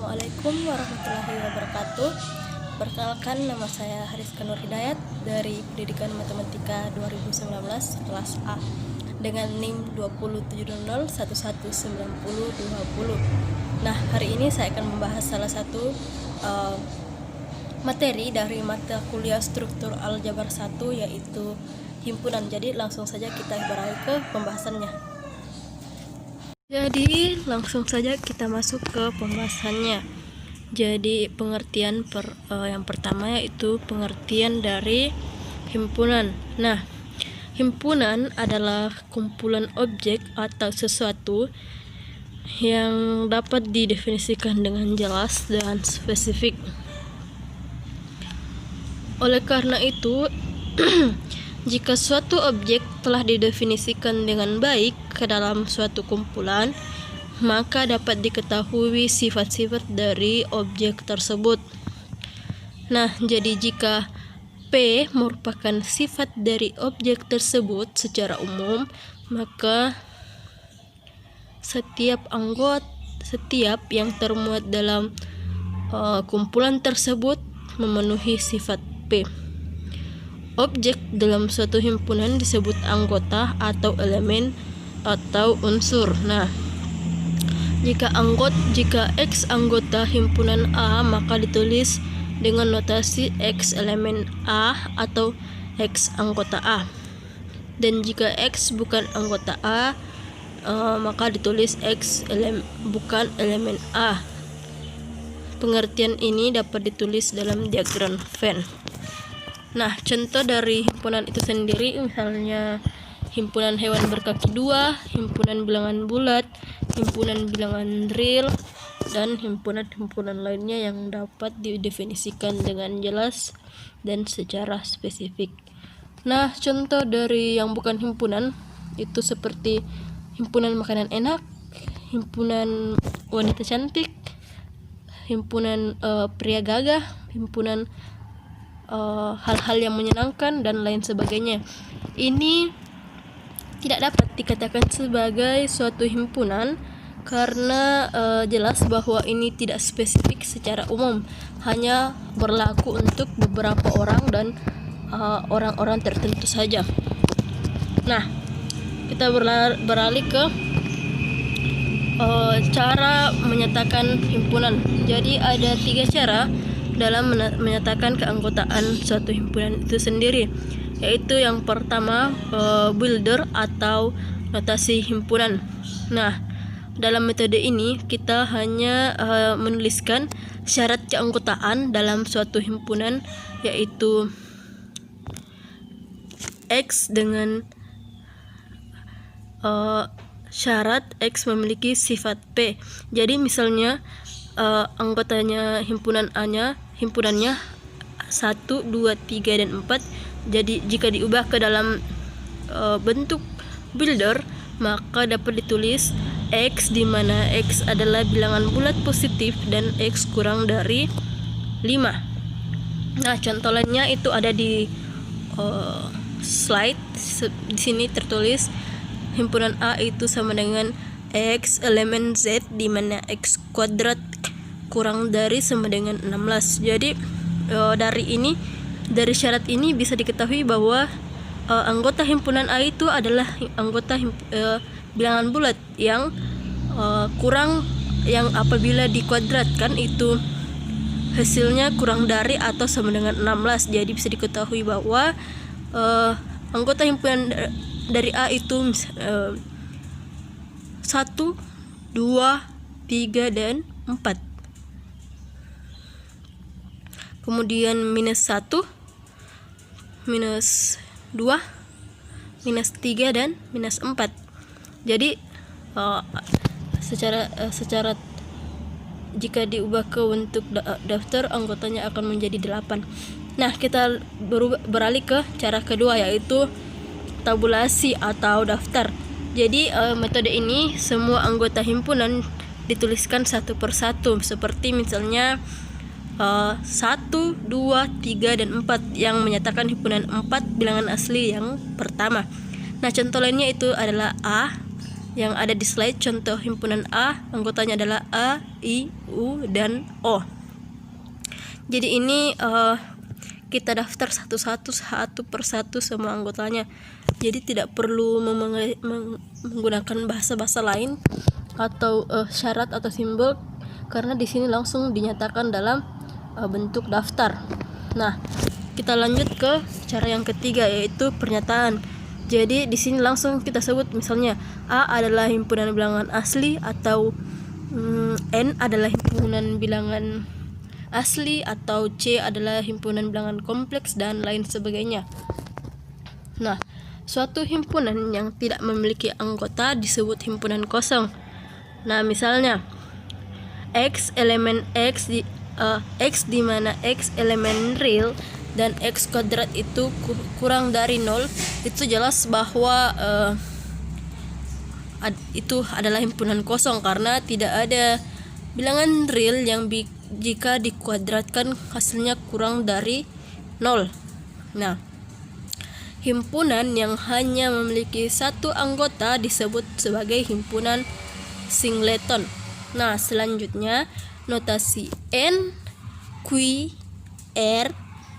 Assalamualaikum warahmatullahi wabarakatuh. Perkenalkan, nama saya Hariska Nur Hidayat dari Pendidikan Matematika 2019 kelas A dengan NIM 20701190020. Nah, hari ini saya akan membahas salah satu materi dari mata kuliah struktur aljabar 1, yaitu himpunan. Jadi langsung saja kita beralih ke pembahasannya. Jadi langsung saja kita masuk ke pembahasannya. Jadi pengertian yang pertama yaitu pengertian dari himpunan. Nah, himpunan adalah kumpulan objek atau sesuatu yang dapat didefinisikan dengan jelas dan spesifik. Oleh karena itu, jika suatu objek telah didefinisikan dengan baik ke dalam suatu kumpulan, maka dapat diketahui sifat-sifat dari objek tersebut. Nah, jadi jika P merupakan sifat dari objek tersebut secara umum, maka setiap yang termuat dalam kumpulan tersebut memenuhi sifat P. Objek dalam suatu himpunan disebut anggota atau elemen atau unsur. Nah, jika X anggota himpunan A, maka ditulis dengan notasi X elemen A atau X anggota A. Dan jika X bukan anggota A, maka ditulis X bukan elemen A. Pengertian ini dapat ditulis dalam diagram Venn. Nah, contoh dari himpunan itu sendiri, misalnya himpunan hewan berkaki dua, himpunan bilangan bulat, himpunan bilangan real, dan himpunan lainnya yang dapat didefinisikan dengan jelas dan secara spesifik. Nah, contoh dari yang bukan himpunan itu seperti himpunan makanan enak, himpunan wanita cantik, himpunan pria gagah, himpunan hal-hal yang menyenangkan, dan lain sebagainya. Ini tidak dapat dikatakan sebagai suatu himpunan karena jelas bahwa ini tidak spesifik secara umum, hanya berlaku untuk beberapa orang dan orang-orang tertentu saja. Nah, kita beralih ke cara menyatakan himpunan. Jadi ada 3 cara dalam menyatakan keanggotaan suatu himpunan itu sendiri, yaitu yang pertama builder atau notasi himpunan. Nah, dalam metode ini kita hanya menuliskan syarat keanggotaan dalam suatu himpunan, yaitu X dengan syarat X memiliki sifat P. Jadi misalnya anggotanya himpunannya 1, 2, 3, dan 4. Jadi jika diubah ke dalam bentuk builder, maka dapat ditulis X, di mana X adalah bilangan bulat positif dan X kurang dari 5. Nah, contoh lainnya itu ada di slide. Di sini tertulis himpunan A itu sama dengan X elemen Z, di mana X kuadrat kurang dari sama dengan 16. Jadi dari syarat ini bisa diketahui bahwa anggota himpunan A itu adalah anggota bilangan bulat yang kurang, yang apabila dikuadratkan itu hasilnya kurang dari atau sama dengan 16. Jadi bisa diketahui bahwa anggota himpunan dari A itu 1, 2, 3, dan 4. Kemudian minus 1, minus 2, minus 3, dan minus 4. Jadi secara jika diubah ke bentuk daftar, anggotanya akan menjadi 8. Nah, kita beralih ke cara kedua, yaitu tabulasi atau daftar. Jadi metode ini semua anggota himpunan dituliskan satu persatu, seperti misalnya 1, 2, 3, dan 4 yang menyatakan himpunan 4 bilangan asli yang pertama. Nah, contoh lainnya itu adalah A, yang ada di slide. Contoh himpunan A, anggotanya adalah A, I, U, dan O. Jadi ini kita daftar satu persatu semua anggotanya. Jadi tidak perlu menggunakan bahasa-bahasa lain atau syarat atau simbol, karena di sini langsung dinyatakan dalam bentuk daftar. Nah, kita lanjut ke cara yang ketiga, yaitu pernyataan. Jadi di sini langsung kita sebut, misalnya A adalah himpunan bilangan asli, atau N adalah himpunan bilangan asli, atau C adalah himpunan bilangan kompleks, dan lain sebagainya. Nah, suatu himpunan yang tidak memiliki anggota disebut himpunan kosong. Nah, misalnya X elemen X di mana X elemen real dan X kuadrat itu kurang dari 0, itu jelas bahwa itu adalah himpunan kosong, karena tidak ada bilangan real yang jika dikuadratkan hasilnya kurang dari 0. Nah, himpunan yang hanya memiliki satu anggota disebut sebagai himpunan singleton. Nah, selanjutnya notasi N, Q, R,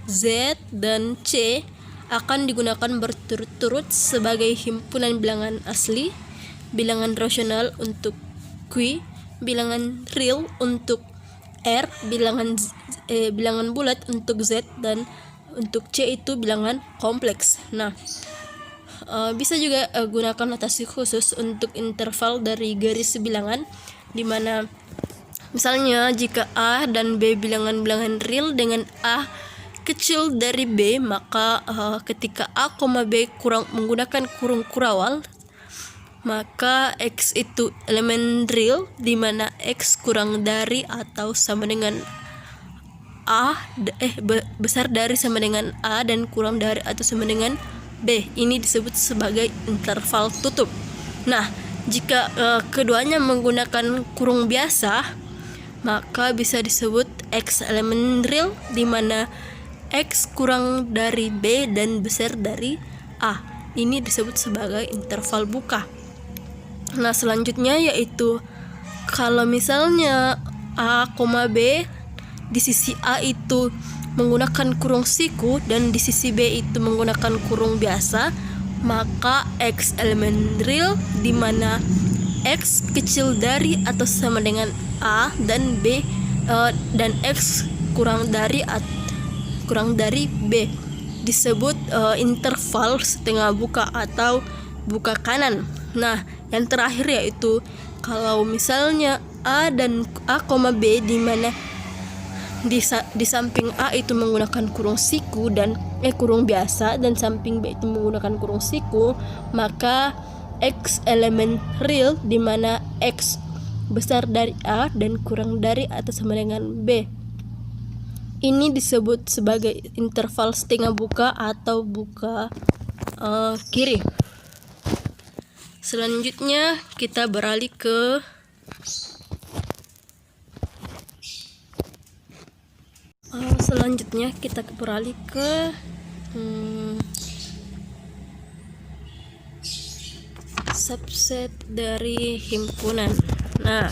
Z, dan C akan digunakan berturut-turut sebagai himpunan bilangan asli, bilangan rasional untuk Q, bilangan real untuk R, bilangan bulat untuk Z, dan untuk C itu bilangan kompleks. Nah, bisa juga gunakan notasi khusus untuk interval dari garis bilangan, di mana misalnya jika A dan B bilangan-bilangan real dengan A kecil dari B, maka ketika A, B menggunakan kurung kurawal, maka X itu elemen real di mana X kurang dari atau sama dengan A, besar dari sama dengan A, dan kurang dari atau sama dengan B. Ini disebut sebagai interval tutup. Nah, jika keduanya menggunakan kurung biasa, maka bisa disebut X elemen real di mana X kurang dari B dan besar dari A. Ini disebut sebagai interval buka. Nah, selanjutnya yaitu kalau misalnya A, B di sisi A itu menggunakan kurung siku dan di sisi B itu menggunakan kurung biasa, maka X elemen real di mana X kecil dari atau sama dengan A dan B dan X kurang dari B disebut interval setengah buka atau buka kanan. Nah, yang terakhir yaitu kalau misalnya A, B di mana di samping A itu menggunakan kurung siku dan kurung biasa, dan samping B itu menggunakan kurung siku, maka X elemen real di mana X besar dari A dan kurang dari atau sama dengan B. Ini disebut sebagai interval setengah buka atau buka kiri. Selanjutnya kita beralih ke subset dari himpunan. Nah,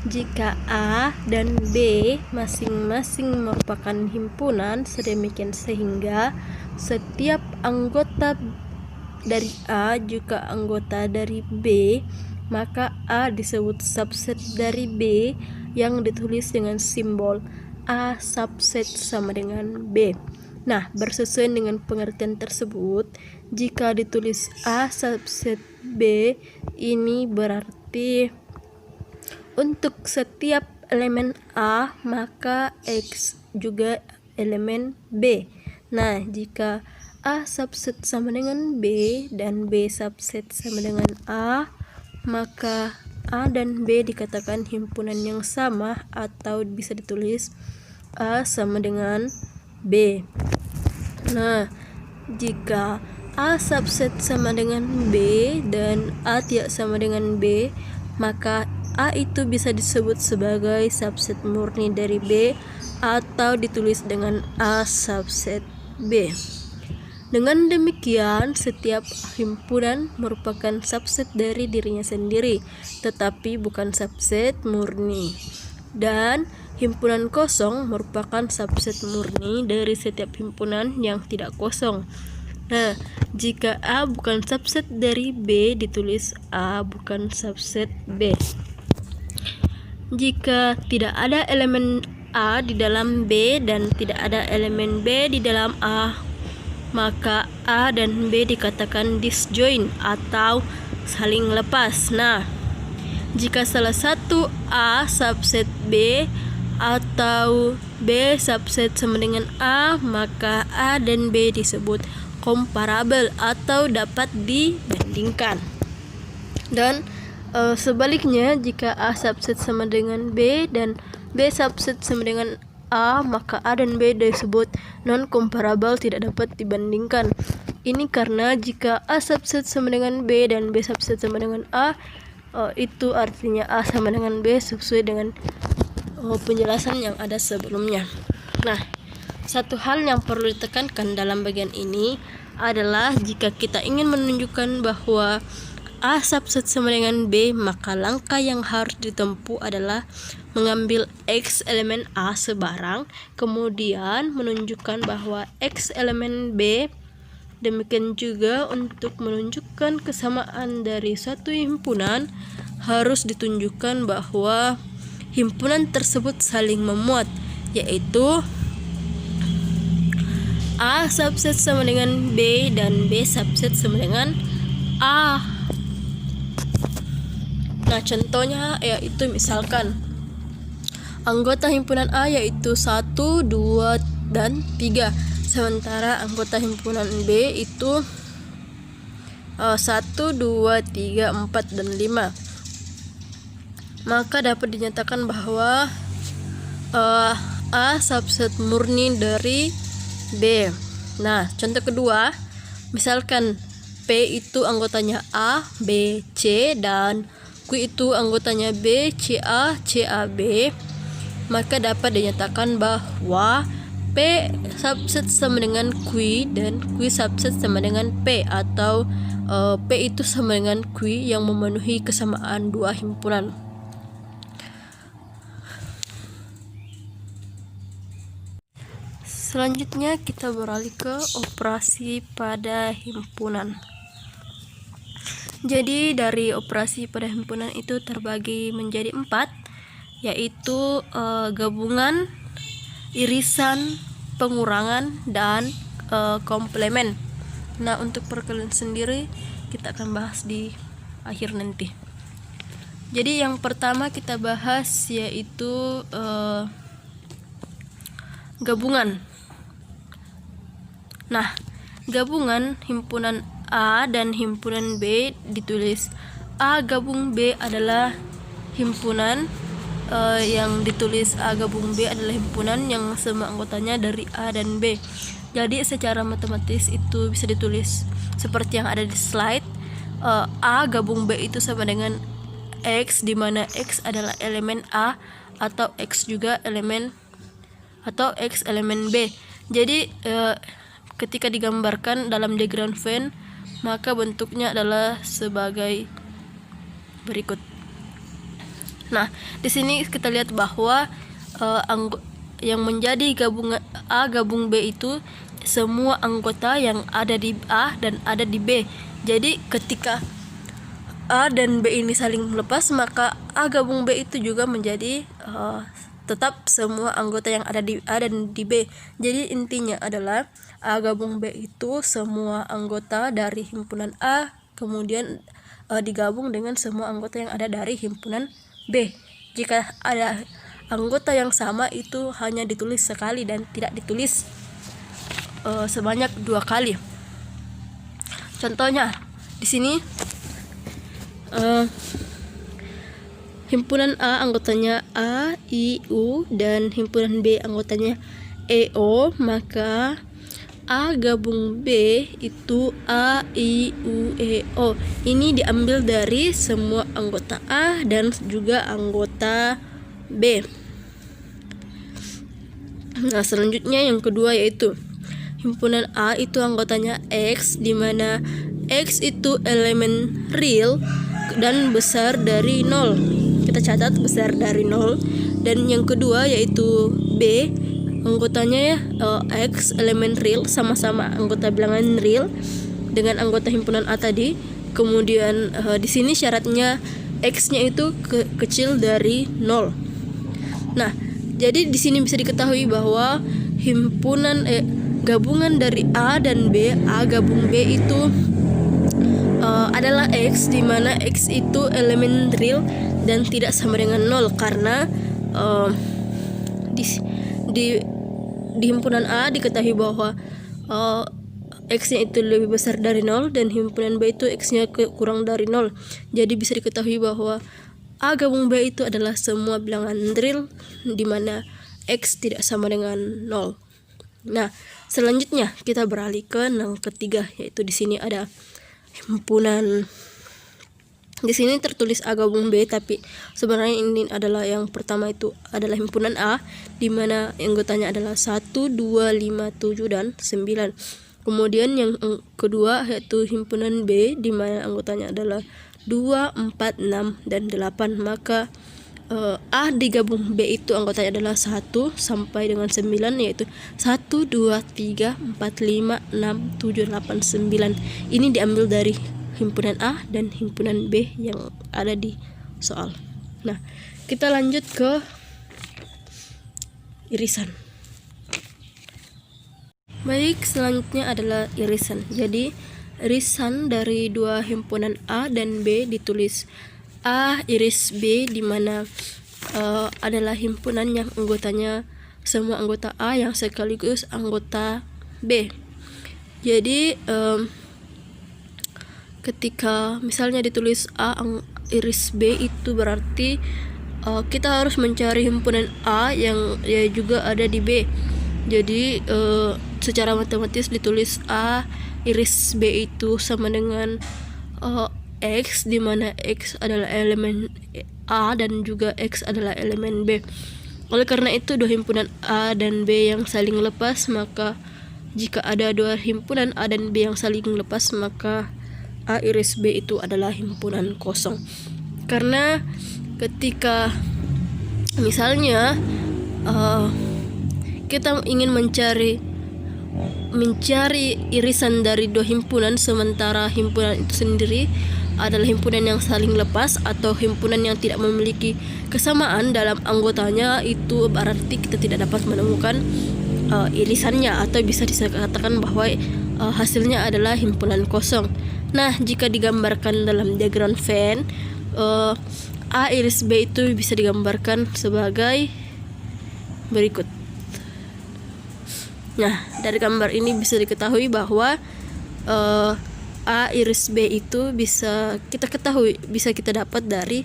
jika A dan B masing-masing merupakan himpunan sedemikian sehingga setiap anggota dari A juga anggota dari B, maka A disebut subset dari B yang ditulis dengan simbol A subset sama dengan B. Nah, bersesuaian dengan pengertian tersebut, jika ditulis A subset B, ini berarti untuk setiap elemen A, maka X juga elemen B. Nah, jika A subset sama dengan B dan B subset sama dengan A, maka A dan B dikatakan himpunan yang sama, atau bisa ditulis A sama dengan B. Nah, jika A subset sama dengan B dan A tidak sama dengan B, maka A itu bisa disebut sebagai subset murni dari B, atau ditulis dengan A subset B. Dengan demikian, setiap himpunan merupakan subset dari dirinya sendiri, tetapi bukan subset murni. Dan himpunan kosong merupakan subset murni dari setiap himpunan yang tidak kosong. Nah, jika A bukan subset dari B, ditulis A bukan subset B. Jika tidak ada elemen A di dalam B dan tidak ada elemen B di dalam A, maka A dan B dikatakan disjoint atau saling lepas. Nah, jika salah satu A subset B atau B subset sama dengan A, maka A dan B disebut komparabel atau dapat dibandingkan. Dan sebaliknya, jika A subset sama dengan B dan B subset sama dengan A, maka A dan B disebut non-comparable, tidak dapat dibandingkan. Ini karena jika A subset sama dengan B dan B subset sama dengan A, itu artinya A sama dengan B sesuai dengan penjelasan yang ada sebelumnya. Nah, satu hal yang perlu ditekankan dalam bagian ini adalah jika kita ingin menunjukkan bahwa A subset sama dengan B, maka langkah yang harus ditempuh adalah mengambil X elemen A sebarang, kemudian menunjukkan bahwa X elemen B. Demikian juga untuk menunjukkan kesamaan dari suatu himpunan, harus ditunjukkan bahwa himpunan tersebut saling memuat, yaitu A subset sama dengan B dan B subset sama dengan A. Nah, contohnya yaitu misalkan anggota himpunan A yaitu 1, 2, dan 3. Sementara anggota himpunan B itu 1, 2, 3, 4, dan 5. Maka dapat dinyatakan bahwa A subset murni dari B. Nah, contoh kedua, misalkan P itu anggotanya A, B, C, dan Q itu anggotanya B, CA, CAB, maka dapat dinyatakan bahwa P subset sama dengan Q dan Q subset sama dengan P, atau P itu sama dengan Q yang memenuhi kesamaan dua himpunan. Selanjutnya kita beralih ke operasi pada himpunan. Jadi dari operasi pada himpunan itu terbagi menjadi 4, yaitu gabungan, irisan, pengurangan, dan komplemen. Nah, untuk perkalian sendiri kita akan bahas di akhir nanti. Jadi yang pertama kita bahas yaitu gabungan. Nah, gabungan himpunan A dan himpunan B ditulis A gabung B adalah himpunan yang ditulis A gabung B adalah himpunan yang semua anggotanya dari A dan B. Jadi secara matematis itu bisa ditulis seperti yang ada di slide. A gabung B itu sama dengan X, di mana X adalah elemen A atau X juga elemen atau X elemen B. Jadi ketika digambarkan dalam diagram Venn, maka bentuknya adalah sebagai berikut. Nah, di sini kita lihat bahwa yang menjadi gabungan A gabung B itu semua anggota yang ada di A dan ada di B. Jadi ketika A dan B ini saling lepas, maka A gabung B itu juga menjadi tetap semua anggota yang ada di A dan di B. Jadi intinya adalah A gabung B itu semua anggota dari himpunan A kemudian digabung dengan semua anggota yang ada dari himpunan B. Jika ada anggota yang sama itu hanya ditulis sekali dan tidak ditulis sebanyak 2 kali. Contohnya di sini himpunan A anggotanya A, I, U, dan himpunan B anggotanya E, O, maka A gabung B itu A, I, U, E, O. Ini diambil dari semua anggota A dan juga anggota B. Nah, selanjutnya yang kedua yaitu himpunan A itu anggotanya X, di mana X itu elemen real dan besar dari 0. Kita catat besar dari 0. Dan yang kedua yaitu B, anggotanya ya X elemen real, sama-sama anggota bilangan real dengan anggota himpunan A tadi. Kemudian di sini syaratnya X-nya itu kecil dari 0. Nah, jadi di sini bisa diketahui bahwa himpunan gabungan dari A dan B, A gabung B itu adalah X, di mana X itu elemen real dan tidak sama dengan 0 karena di himpunan A diketahui bahwa X-nya itu lebih besar dari 0 dan himpunan B itu X-nya kurang dari 0. Jadi bisa diketahui bahwa A gabung B itu adalah semua bilangan real di mana X tidak sama dengan 0. Nah, selanjutnya kita beralih ke yang ketiga, yaitu di sini ada himpunan. Di sini tertulis A gabung B, tapi sebenarnya ini adalah yang pertama itu adalah himpunan A, di mana anggotanya adalah 1, 2, 5, 7 dan 9. Kemudian yang kedua yaitu himpunan B, di mana anggotanya adalah 2, 4, 6 dan 8. Maka A digabung B itu anggotanya adalah 1 sampai dengan 9, yaitu 1, 2, 3, 4, 5, 6, 7, 8, 9. Ini diambil dari himpunan A dan himpunan B yang ada di soal. Nah, kita lanjut ke irisan. Baik, selanjutnya adalah irisan. Jadi, irisan dari dua himpunan A dan B ditulis A iris B, di mana adalah himpunan yang anggotanya semua anggota A yang sekaligus anggota B. Jadi, ketika misalnya ditulis A iris B, itu berarti kita harus mencari himpunan A yang ya juga ada di B. Jadi secara matematis ditulis A iris B itu sama dengan X, di mana X adalah elemen A dan juga X adalah elemen B. Oleh karena itu dua himpunan A dan B yang saling lepas, maka jika ada dua himpunan A dan B yang saling lepas, maka A iris B itu adalah himpunan kosong. Karena ketika misalnya kita ingin mencari irisan dari dua himpunan, sementara himpunan itu sendiri adalah himpunan yang saling lepas atau himpunan yang tidak memiliki kesamaan dalam anggotanya, itu berarti kita tidak dapat menemukan irisannya, atau bisa dikatakan bahwa hasilnya adalah himpunan kosong. Nah, jika digambarkan dalam diagram Venn, A iris B itu bisa digambarkan sebagai berikut. Nah, dari gambar ini bisa diketahui bahwa A iris B itu bisa kita dapat dari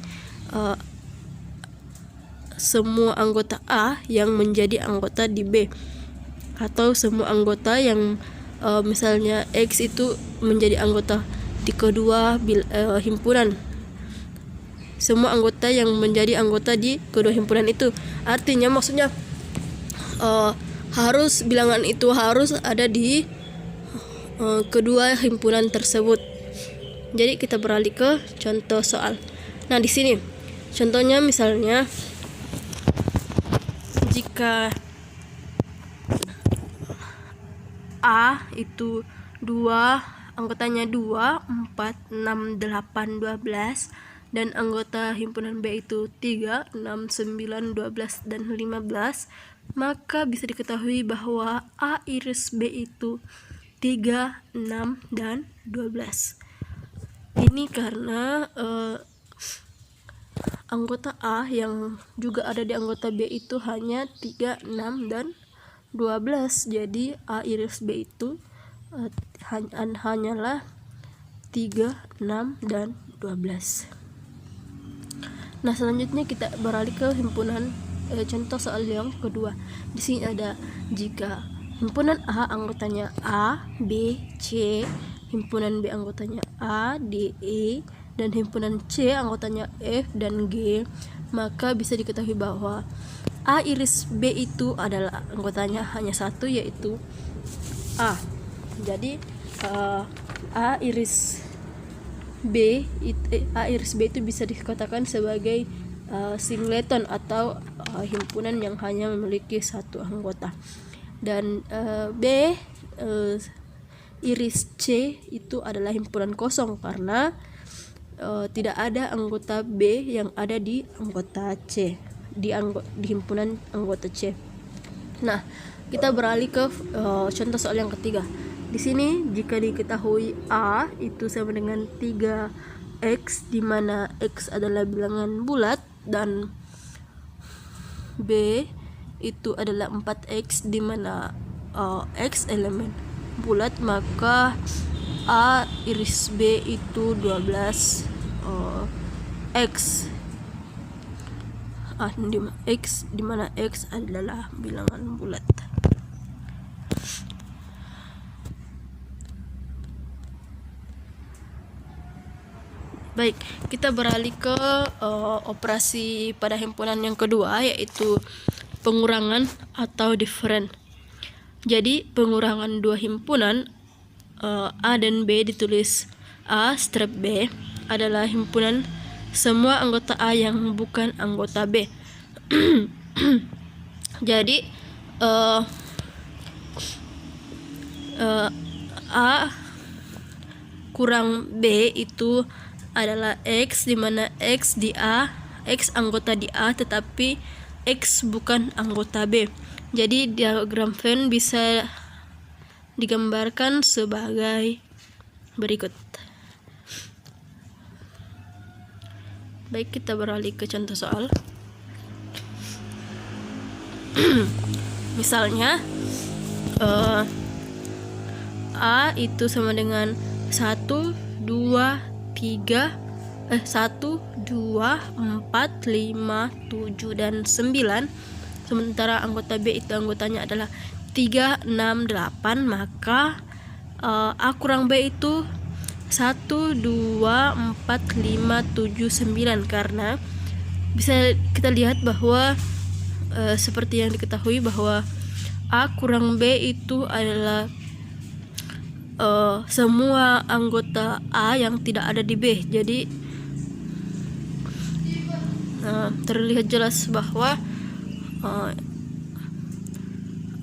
semua anggota A yang menjadi anggota di B, atau semua anggota yang misalnya X itu menjadi anggota di kedua himpunan. Semua anggota yang menjadi anggota di kedua himpunan itu artinya maksudnya bilangan itu harus ada di kedua himpunan tersebut. Jadi kita beralih ke contoh soal. Nah, di sini contohnya misalnya jika A itu 2, anggotanya 2, 4, 6, 8, 12, dan anggota himpunan B itu 3, 6, 9, 12, dan 15, maka bisa diketahui bahwa A iris B itu 3, 6, dan 12. Ini karena anggota A yang juga ada di anggota B itu hanya 3, 6, dan 12. Jadi A iris B itu hanyalah 3, 6, dan 12. Nah, selanjutnya kita beralih ke himpunan contoh soal yang kedua. Di sini ada jika himpunan A anggotanya A, B, C, himpunan B anggotanya A, D, E, dan himpunan C anggotanya F dan G, maka bisa diketahui bahwa A iris B itu adalah anggotanya hanya satu, yaitu A. Jadi A iris B itu bisa dikatakan sebagai singleton atau himpunan yang hanya memiliki satu anggota. Dan B iris C itu adalah himpunan kosong karena tidak ada anggota B yang ada di anggota C, di himpunan anggota C. Nah, kita beralih ke contoh soal yang ketiga. Di sini jika diketahui A itu sama dengan 3x, di mana x adalah bilangan bulat, dan B itu adalah 4x, di mana x elemen bulat, maka A iris B itu 12 x. Di mana x adalah bilangan bulat. Baik, kita beralih ke operasi pada himpunan yang kedua, yaitu pengurangan atau different. Jadi pengurangan dua himpunan A dan B ditulis A strip B adalah himpunan semua anggota A yang bukan anggota B. Jadi A kurang B itu adalah X, di mana X di A, X anggota di A tetapi X bukan anggota B. Jadi diagram Venn bisa digambarkan sebagai berikut. Baik, kita beralih ke contoh soal. Misalnya A itu sama dengan 1, 2, 4, 5, 7, dan 9. Sementara anggota B itu anggotanya adalah 3, 6, 8, maka A kurang B itu 1, 2, 4, 5, 7, 9, karena bisa kita lihat bahwa seperti yang diketahui bahwa A kurang B itu adalah semua anggota A yang tidak ada di B. Jadi terlihat jelas bahwa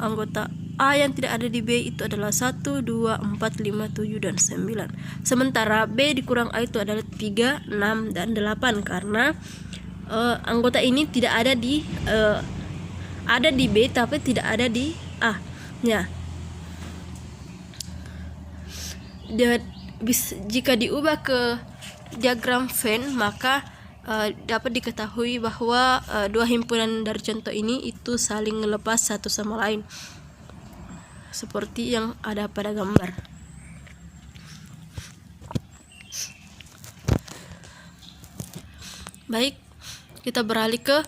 anggota A yang tidak ada di B itu adalah 1, 2, 4, 5, 7, dan 9. Sementara B dikurang A itu adalah 3, 6, dan 8, karena anggota ini tidak ada di B tapi tidak ada di A. Ya. Jika diubah ke diagram Venn, maka dapat diketahui bahwa dua himpunan dari contoh ini itu saling lepas satu sama lain, seperti yang ada pada gambar. Baik, kita beralih ke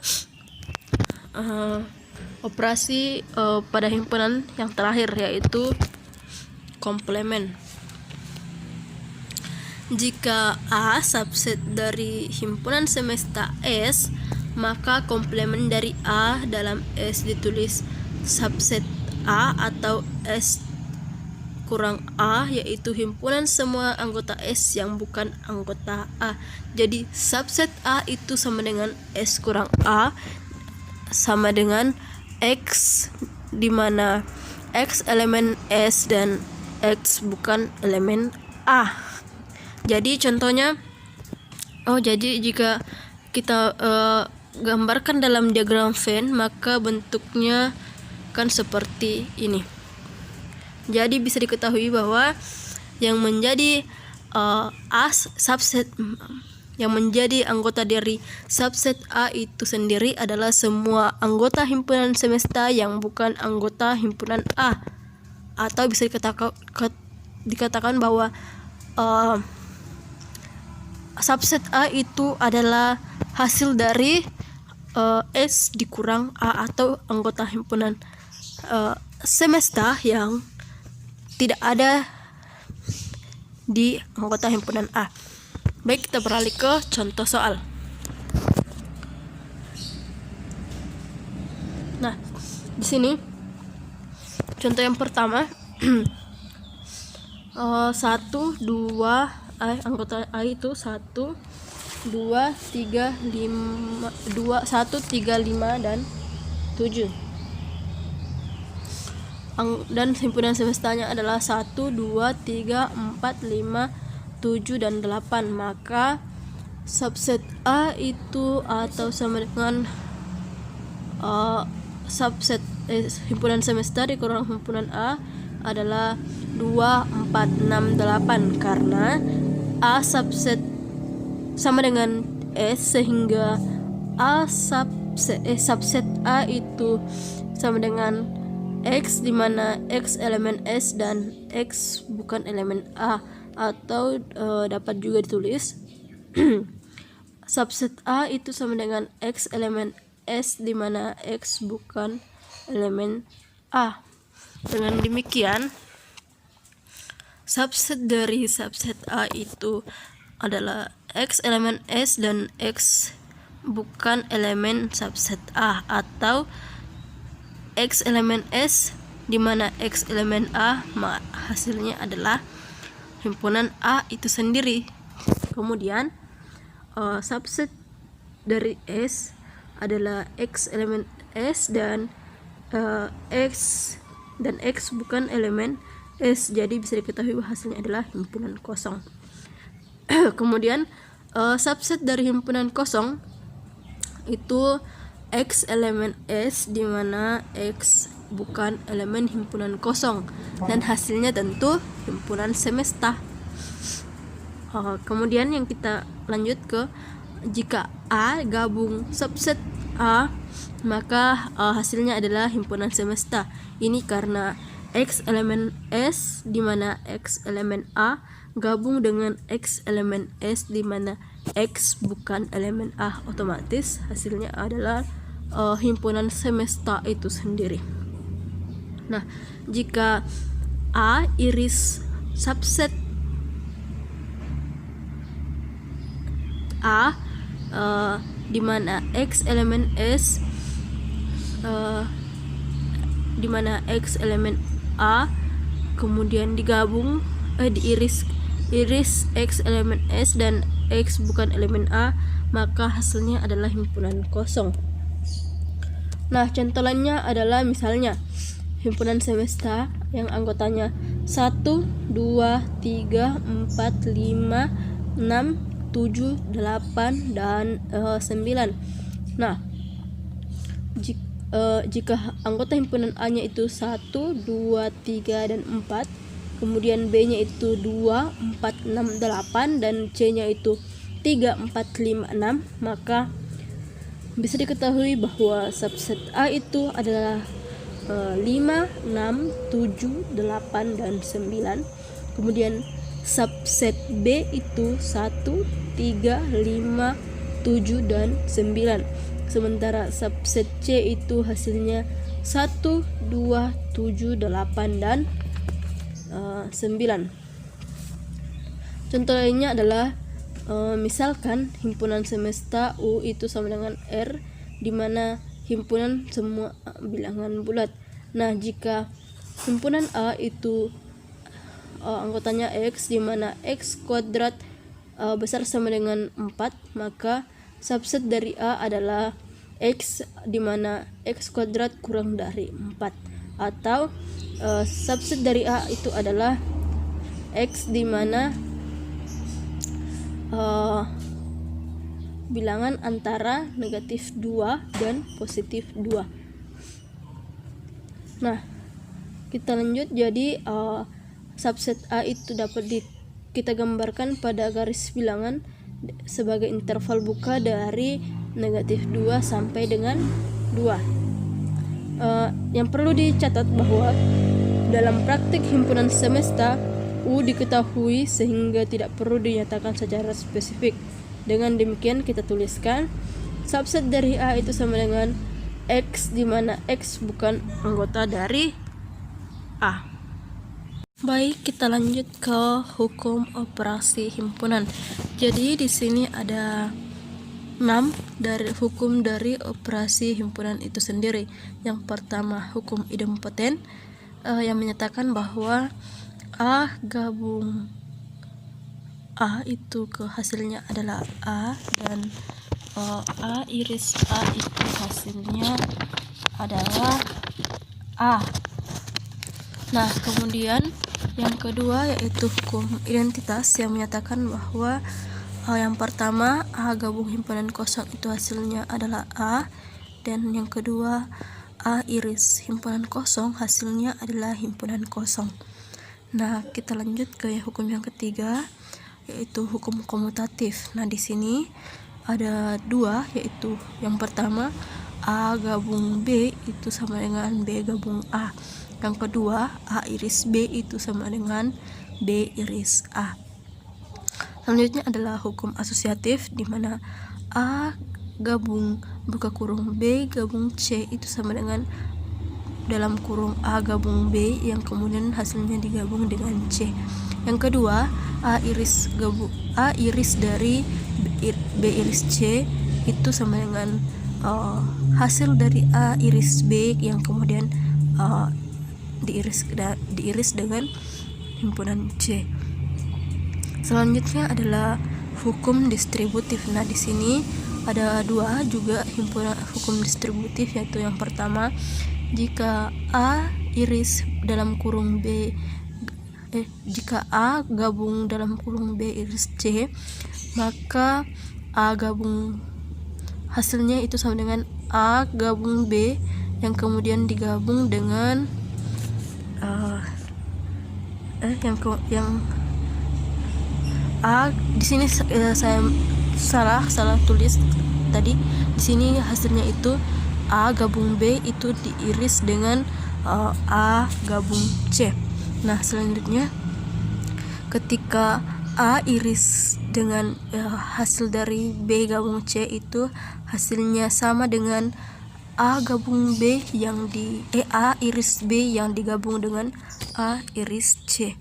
operasi pada himpunan yang terakhir, yaitu komplement. Jika A subset dari himpunan semesta S, maka komplement dari A dalam S ditulis subset A atau S kurang A, yaitu himpunan semua anggota S yang bukan anggota A. Jadi subset A itu sama dengan S kurang A sama dengan X, di mana X elemen S dan X bukan elemen A. Jadi contohnya, jadi jika kita gambarkan dalam diagram Venn, maka bentuknya kan seperti ini. Jadi bisa diketahui bahwa yang menjadi yang menjadi anggota dari subset A itu sendiri adalah semua anggota himpunan semesta yang bukan anggota himpunan A, atau bisa dikatakan bahwa subset A itu adalah hasil dari S dikurang A, atau anggota himpunan semesta yang tidak ada di anggota himpunan A. Baik, kita beralih ke contoh soal. Nah, di sini contoh yang pertama 1 2 anggota A itu 1 2 3 5 2 1 3 5 dan 7. Dan himpunan semestanya adalah 1 2 3 4 5 7 dan 8. Maka subset A itu atau sama dengan subset himpunan semesta dikurang himpunan A adalah 2 4 6 8, karena A subset sama dengan S, sehingga subset A itu sama dengan X, dimana X elemen S dan X bukan elemen A, atau dapat juga ditulis subset A itu sama dengan X elemen S, dimana X bukan elemen A. Dengan demikian subset dari subset A itu adalah X elemen S dan X bukan elemen subset A, atau X elemen S dimana X elemen A, hasilnya adalah himpunan A itu sendiri. Kemudian subset dari S adalah X elemen S dan X bukan elemen S, jadi bisa diketahui bahwa hasilnya adalah himpunan kosong. Kemudian subset dari himpunan kosong itu X elemen S, dimana X bukan elemen himpunan kosong, dan hasilnya tentu himpunan semesta. Kemudian yang kita lanjut ke, jika A gabung subset A, maka hasilnya adalah himpunan semesta. Ini karena X elemen S, dimana X elemen A gabung dengan X elemen S, dimana X bukan elemen A, otomatis hasilnya adalah himpunan semesta itu sendiri. Nah, jika A iris subset A, dimana X elemen S, dimana X elemen A kemudian digabung diiris X elemen S dan X bukan elemen A, maka hasilnya adalah himpunan kosong. Nah, contoh lainnya adalah misalnya himpunan semesta yang anggotanya 1 2 3 4 5 6 7 8 dan 9. Nah, jika anggota himpunan A-nya itu 1 2 3 dan 4, kemudian B-nya itu 2 4 6 8 dan C-nya itu 3 4 5 6, maka bisa diketahui bahwa subset A itu adalah 5 6 7 8 dan 9. Kemudian subset B itu 1 3 5 7 dan 9. Sementara subset C itu hasilnya 1 2 7 8 dan 9. Contoh lainnya adalah misalkan himpunan semesta U itu sama dengan R, di mana himpunan semua bilangan bulat. Nah, jika himpunan A itu anggotanya X, di mana X kuadrat besar sama dengan 4, maka subset dari A adalah X, di mana X kuadrat kurang dari 4, atau subset dari A itu adalah X, di mana bilangan antara negatif 2 dan positif 2. Nah, kita lanjut. Jadi subset A itu dapat kita gambarkan pada garis bilangan sebagai interval buka dari negatif 2 sampai dengan 2. Yang perlu dicatat bahwa dalam praktik himpunan semesta, U diketahui sehingga tidak perlu dinyatakan secara spesifik. Dengan demikian kita tuliskan subset dari A itu sama dengan X, di mana X bukan anggota dari A. Baik, kita lanjut ke hukum operasi himpunan. Jadi di sini ada 6 dari hukum dari operasi himpunan itu sendiri. Yang pertama, hukum idempoten yang menyatakan bahwa A gabung A itu hasilnya adalah A, dan A iris A itu hasilnya adalah A. Nah, kemudian yang kedua yaitu hukum identitas yang menyatakan bahwa yang pertama A gabung himpunan kosong itu hasilnya adalah A, dan yang kedua A iris himpunan kosong hasilnya adalah himpunan kosong. Nah, kita lanjut ke hukum yang ketiga yaitu hukum komutatif. Nah, di sini ada dua, yaitu yang pertama A gabung B itu sama dengan B gabung A. Yang kedua A iris B itu sama dengan B iris A. Selanjutnya adalah hukum asosiatif, di mana A gabung buka kurung B gabung C itu sama dengan dalam kurung A gabung B yang kemudian hasilnya digabung dengan C. Yang kedua A iris dari B iris C itu sama dengan hasil dari A iris B yang kemudian diiris dengan himpunan C. Selanjutnya adalah hukum distributif. Nah, di sini ada dua juga hukum distributif, yaitu yang pertama jika A iris dalam kurung jika A gabung dalam kurung B iris C, maka A gabung hasilnya itu sama dengan A gabung B yang kemudian digabung dengan yang A. Di sini saya salah tulis tadi. Di sini hasilnya itu A gabung B itu diiris dengan A gabung C. Nah, selanjutnya ketika A iris dengan hasil dari B gabung C itu hasilnya sama dengan A gabung B A iris B yang digabung dengan A iris C.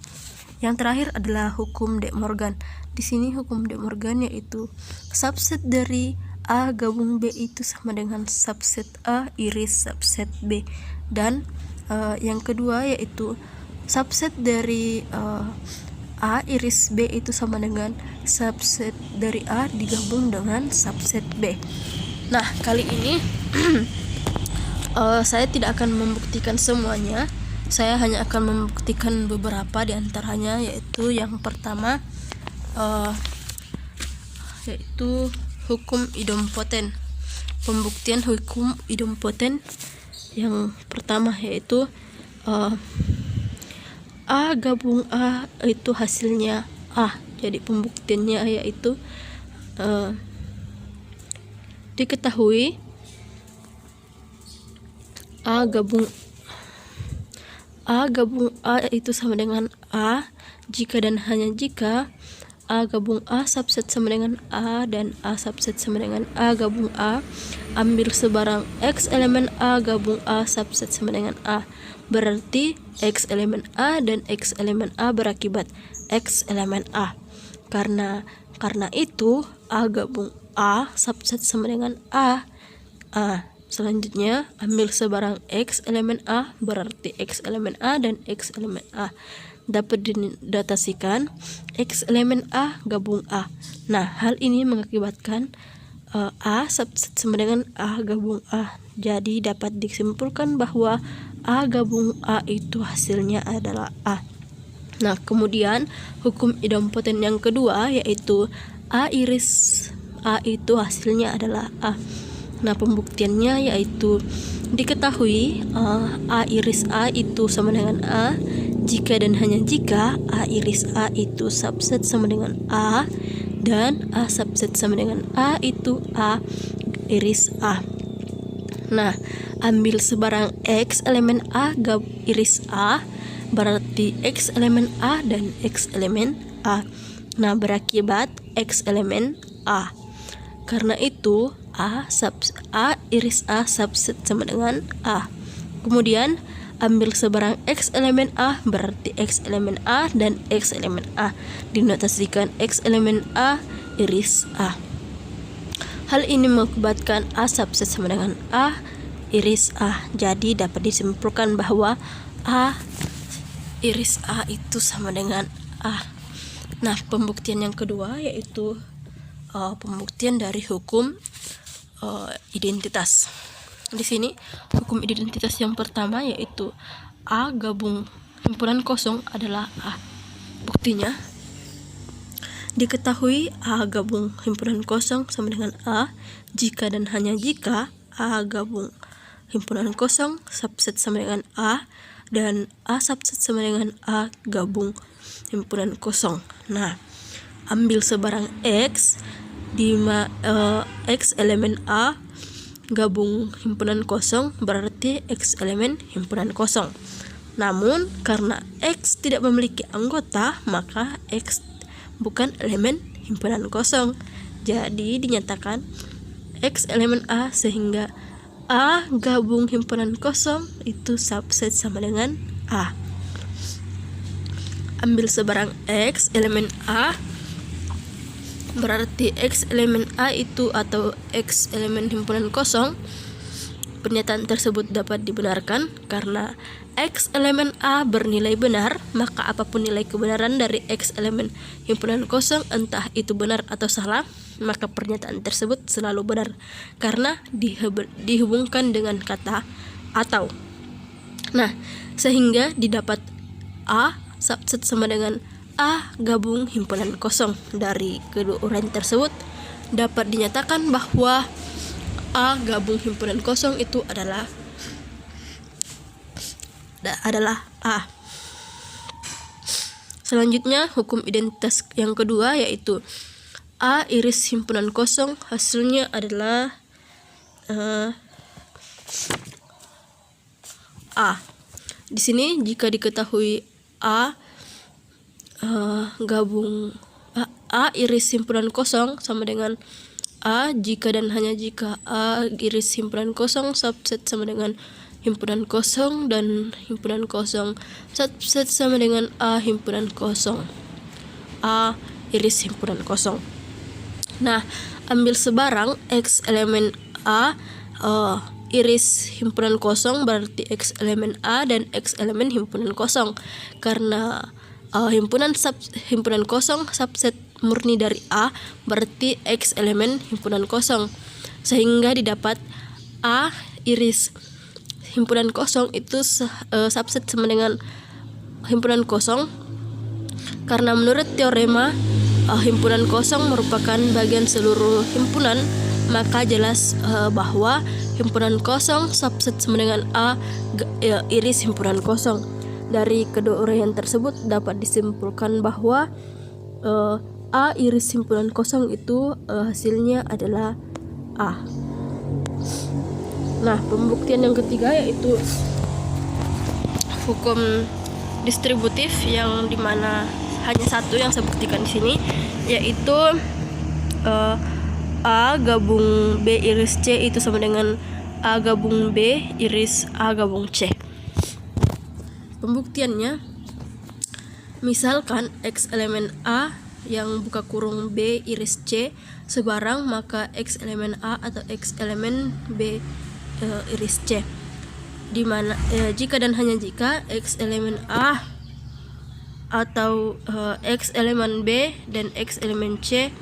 Yang terakhir adalah hukum De Morgan. Di sini hukum De Morgan yaitu subset dari A gabung B itu sama dengan subset A iris subset B, dan yang kedua yaitu subset dari A iris B itu sama dengan subset dari A digabung dengan subset B. Nah, kali ini saya tidak akan membuktikan semuanya, saya hanya akan membuktikan beberapa di antaranya, yaitu yang pertama yaitu hukum idempoten. Pembuktian hukum idempoten yang pertama yaitu A gabung A itu hasilnya A. Jadi pembuktiannya yaitu diketahui A gabung A itu sama dengan A jika dan hanya jika A gabung A subset sama dengan A dan A subset sama dengan A gabung A, ambil sebarang X elemen A gabung A subset sama dengan A. Berarti X elemen A dan X elemen A berakibat X elemen A. Karena itu A gabung A subset sama dengan A. Selanjutnya ambil sebarang X elemen A, berarti X elemen A dan X elemen A dapat didatasikan X elemen A gabung A. Nah, hal ini mengakibatkan A subset sama dengan A gabung A. Jadi dapat disimpulkan bahwa A gabung A itu hasilnya adalah A. Nah, kemudian hukum idempoten yang kedua yaitu A iris A itu hasilnya adalah A. Nah, pembuktiannya yaitu diketahui A iris A itu sama dengan A jika dan hanya jika A iris A itu subset sama dengan A dan A subset sama dengan A itu A iris A. Nah, ambil sebarang X elemen A iris A, berarti X elemen A dan X elemen A. Nah, berakibat X elemen A. Karena itu A iris A subset sama dengan A. Kemudian ambil sebarang X elemen A, berarti X elemen A dan X elemen A dinotasikan X elemen A iris A. Hal ini mengakibatkan A subset sama dengan A iris A. Jadi dapat disimpulkan bahwa A iris A itu sama dengan A. Nah, pembuktian yang kedua yaitu pembuktian dari hukum identitas. Di sini hukum identitas yang pertama yaitu A gabung himpunan kosong adalah A. Buktinya diketahui A gabung himpunan kosong sama dengan A jika dan hanya jika A gabung himpunan kosong subset sama dengan A dan A subset sama dengan A gabung himpunan kosong. Nah, ambil sebarang X di X elemen A gabung himpunan kosong berarti X elemen himpunan kosong. Namun karena X tidak memiliki anggota, maka X bukan elemen himpunan kosong. Jadi dinyatakan X elemen A sehingga A gabung himpunan kosong itu subset sama dengan A. Ambil sebarang X elemen A berarti X elemen A itu atau X elemen himpunan kosong. Pernyataan tersebut dapat dibenarkan karena X elemen A bernilai benar, maka apapun nilai kebenaran dari X elemen himpunan kosong, entah itu benar atau salah, maka pernyataan tersebut selalu benar karena dihubungkan dengan kata atau. Nah, sehingga didapat A subset sama dengan A gabung himpunan kosong. Dari kedua uraian tersebut dapat dinyatakan bahwa A gabung himpunan kosong itu adalah A. Selanjutnya hukum identitas yang kedua yaitu A iris himpunan kosong, hasilnya adalah A. Di sini jika diketahui A gabung A iris himpunan kosong sama dengan A jika dan hanya jika A iris himpunan kosong subset sama dengan himpunan kosong dan himpunan kosong subset sama dengan A himpunan kosong. A iris himpunan kosong. Nah, ambil sebarang X elemen A iris himpunan kosong berarti X elemen A dan X elemen himpunan kosong. Karena himpunan kosong subset murni dari A berarti X elemen himpunan kosong, sehingga didapat A iris himpunan kosong itu subset sama dengan himpunan kosong karena menurut teorema himpunan kosong merupakan bagian seluruh himpunan, maka jelas bahwa himpunan kosong subset sama dengan A iris himpunan kosong. Dari kedua uraian tersebut dapat disimpulkan bahwa A iris himpunan kosong itu hasilnya adalah A. Nah, pembuktian yang ketiga yaitu hukum distributif yang dimana hanya satu yang saya buktikan di sini, yaitu A gabung B iris C itu sama dengan A gabung B iris A gabung C. Pembuktiannya, misalkan X elemen A yang buka kurung B iris C sebarang, maka X elemen A atau X elemen B iris C, di mana jika dan hanya jika X elemen A atau X elemen B dan X elemen C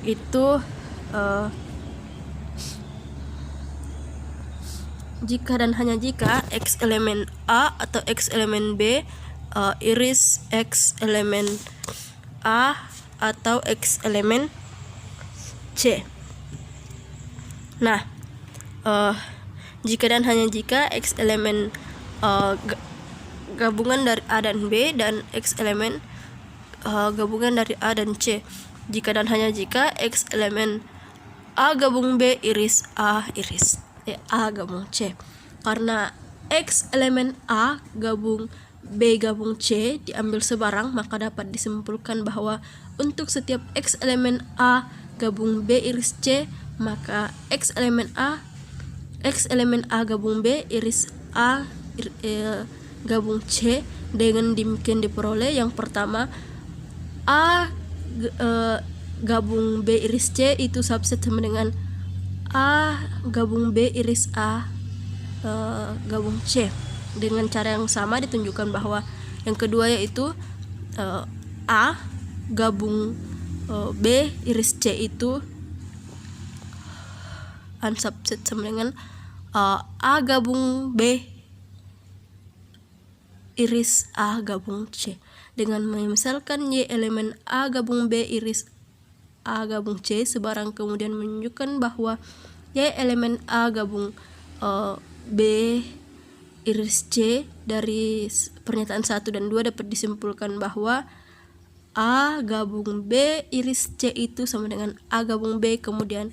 itu jika dan hanya jika X elemen A atau X elemen B iris X elemen A atau X elemen C. Nah, jika dan hanya jika X elemen gabungan dari A dan B dan X elemen gabungan dari A dan C. Jika dan hanya jika X elemen A gabung B iris A iris A gabung C. Karena X elemen A gabung B gabung C diambil sebarang, maka dapat disimpulkan bahwa untuk setiap X elemen A gabung B iris C, maka X elemen A gabung B iris A gabung C. Dengan demikian diperoleh yang pertama A gabung B iris C itu subset sama dengan A gabung B iris A gabung C. Dengan cara yang sama ditunjukkan bahwa Yang kedua yaitu A gabung B iris C itu unsubset sama dengan A gabung B iris A gabung C. Dengan misalkan Y elemen A gabung B iris A gabung C sebarang kemudian menunjukkan bahwa Y elemen A gabung B iris C, dari pernyataan 1 dan 2 dapat disimpulkan bahwa A gabung B iris C itu sama dengan A gabung B kemudian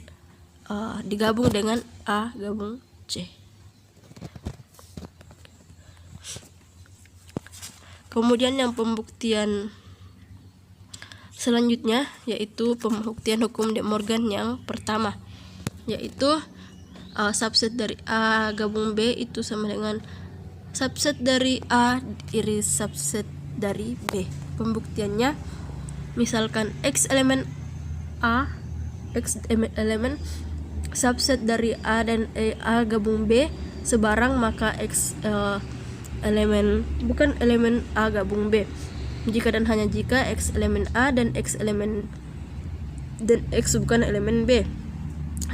digabung dengan A gabung C. Kemudian yang pembuktian selanjutnya yaitu pembuktian hukum De Morgan yang pertama, yaitu subset dari A gabung B itu sama dengan subset dari A iris subset dari B. Pembuktiannya misalkan X elemen subset dari A dan A gabung B sebarang, maka X elemen A gabung B jika dan hanya jika X elemen A dan X bukan elemen B,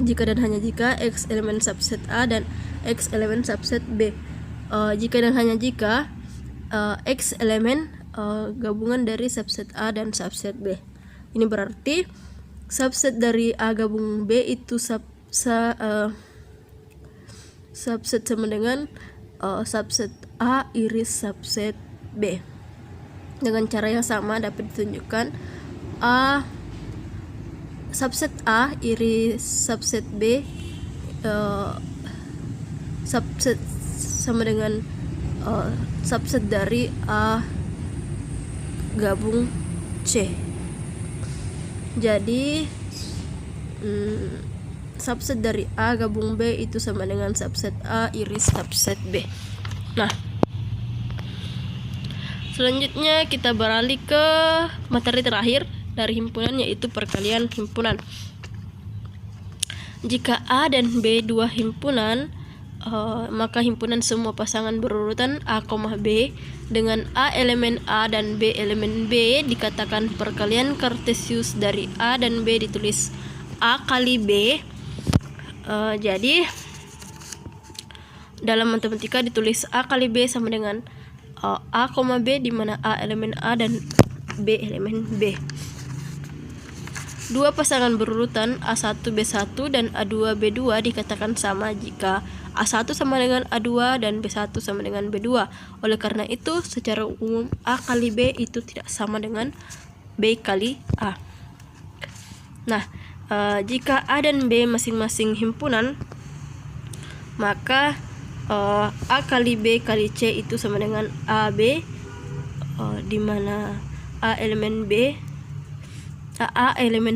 jika dan hanya jika X elemen subset A dan X elemen subset B, jika dan hanya jika X elemen gabungan dari subset A dan subset B. Ini berarti subset dari A gabung B itu subset sama dengan subset A iris subset B. Dengan cara yang sama dapat ditunjukkan subset A iris subset B subset sama dengan subset dari A gabung C. Jadi subset dari A gabung B itu sama dengan subset A iris subset B. Nah, selanjutnya kita beralih ke materi terakhir dari himpunan, yaitu perkalian himpunan. Jika A dan B dua himpunan, maka himpunan semua pasangan berurutan A, B dengan A elemen A dan B elemen B dikatakan perkalian kartesius dari A dan B ditulis A kali B. Jadi dalam matematika ditulis A kali B sama dengan A, B, di mana A elemen A dan B elemen B. Dua pasangan berurutan A1 B1 dan A2 B2 dikatakan sama jika A1 sama dengan A2 dan B1 sama dengan B2. Oleh karena itu, secara umum A kali B itu tidak sama dengan B kali A. Nah, jika A dan B masing-masing himpunan, maka A kali B kali C itu sama dengan AB, di mana A elemen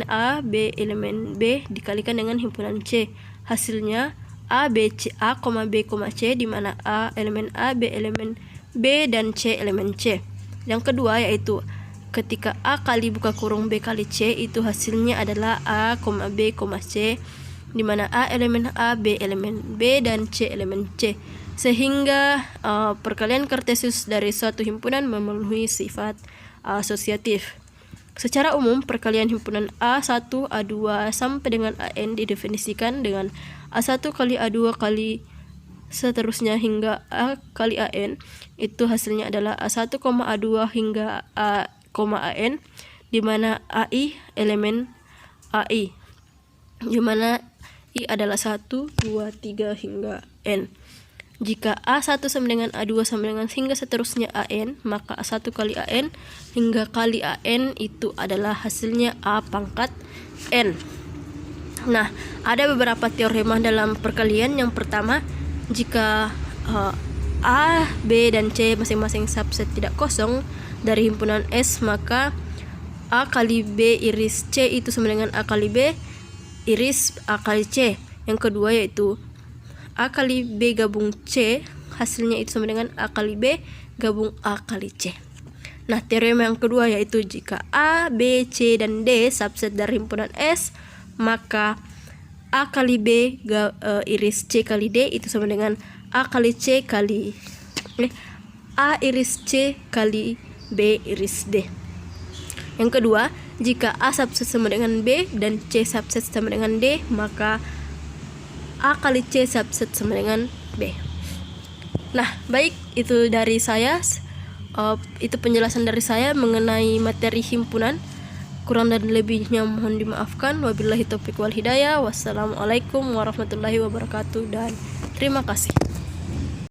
A, B elemen B dikalikan dengan himpunan C. Hasilnya A, B, C, di mana A elemen A, B elemen B, dan C elemen C. Yang kedua yaitu ketika A kali buka kurung B kali C, itu hasilnya adalah A, B, C, di mana A elemen A, B elemen B, dan C elemen C. Sehingga perkalian kartesius dari suatu himpunan memenuhi sifat asosiatif. Secara umum, perkalian himpunan A1, A2 sampai dengan AN didefinisikan dengan A1 kali A2 kali seterusnya hingga A kali AN. Itu hasilnya adalah A1, A2 hingga A, AN, di mana AI elemen AI, di mana I adalah 1, 2, 3 hingga N. Jika A1 sama dengan A2 sama dengan hingga seterusnya AN, maka A1 kali AN hingga kali AN itu adalah hasilnya A pangkat N. Nah, ada beberapa teorema dalam perkalian. Yang pertama, jika A, B, dan C masing-masing subset tidak kosong dari himpunan S, maka A kali B iris C itu sama dengan A kali B iris A kali C. Yang kedua yaitu A kali B gabung C, hasilnya itu sama dengan A kali B gabung A kali C. Nah, teorema yang kedua yaitu jika A, B, C, dan D subset dari himpunan S, maka A kali B iris C kali D itu sama dengan A kali C kali A iris C kali B iris D. Yang kedua, jika A subset sama dengan B dan C subset sama dengan D, maka A kali C subset sama dengan B. Nah, baik, itu dari saya. Itu penjelasan dari saya mengenai materi himpunan. Kurang dan lebihnya mohon dimaafkan. Wabillahi taufiq wal hidayah. Wassalamualaikum warahmatullahi wabarakatuh dan terima kasih.